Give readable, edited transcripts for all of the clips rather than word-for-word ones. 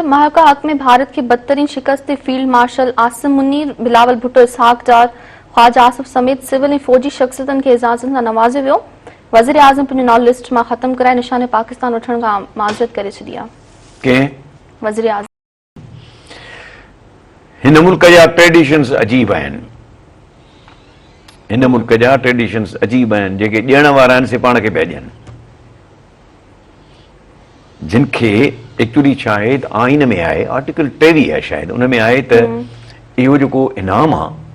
महका हक में भारत की बदतरीन शिकस्त फील्ड मार्शल आसिम मुनीर, बिलावल भुट्टो, इसहाक डार, ख्वाजा आसिफ समेत सिविल ऐं फौजी शख्सियतन के एजाज़न सां नवाज़ियो वियो। वज़ीर आज़म पंहिंजो नालो लिस्ट मां ख़त्म कराए निशाने पाकिस्तान वठण खां माज़रत करे छॾी आहे। वज़ीर आज़म हिन मुल्क जा ट्रेडिशन्स अजीब आहिनि, हिन मुल्क जा ट्रेडिशन्स अजीब आहिनि जेके ॾियण वारा आहिनि से पाण खे पिया ॾियनि। जिन खे एक्चुअली छा आहे त आइन में आहे आर्टिकल 23 आहे शायदि, उन में आहे त इहो जेको इनाम आहे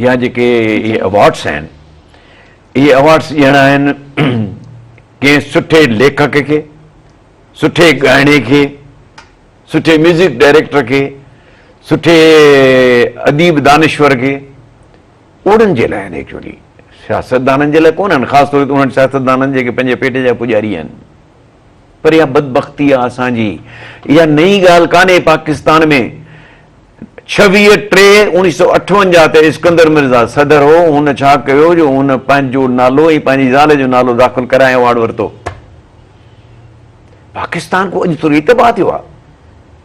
या जेके इहे अवार्ड्स आहिनि, इहे अवार्ड्स ॾियणा आहिनि कंहिं सुठे लेखक खे, सुठे ॻाइणे खे, सुठे म्यूज़िक डायरेक्टर खे, सुठे अदीब दानिश्वर खे, ओड़नि जे लाइ आहिनि एक्चुअली, सियासतदाननि जे लाइ कोन आहिनि, ख़ासि तौर ते उन्हनि सियासतदाननि जेके पंहिंजे पेट जा पुॼारी आहिनि। पर इहा बदबख्ती आहे असांजी, इहा नई ॻाल्हि कान्हे। पाकिस्तान में 26/3/1958 ते इस्कंदर मिर्ज़ा सदर हो, हुन छा कयो जो हुन पंहिंजो नालो ऐं पंहिंजी ज़ाल जो नालो दाख़िल कराए अवार्ड वरितो। पाकिस्तान को अॼु थोरो ई तबाह थियो आहे।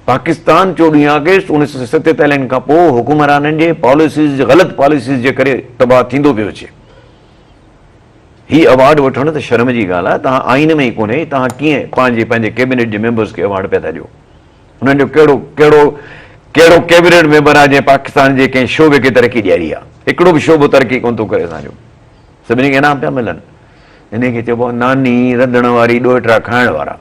पाकिस्तान 14 अगस्त 1947 खां पोइ हुकुमराननि जे पॉलिसीज़, ग़लति पॉलिसीज़ जे करे तबाह थींदो पियो अचे। ही अवार्ड वठण त शर्म जी ॻाल्हि आहे। तव्हां आइन में ई कोन्हे, तव्हां कीअं पंहिंजे कैबिनेट जे मेंबर्स खे अवार्ड पिया था ॾियो? हुननि जो कहिड़ो कैबिनेट मेंबर आहे जंहिं पाकिस्तान जे कंहिं शोबे खे तरक़ी ॾियारी आहे? हिकिड़ो बि शोबो तरक़ी कोन थो करे असांजो। सभिनी खे इनाम पिया मिलनि। इन खे चइबो आहे नानी रधण वारी ॾोहिटरा खाइण वारा।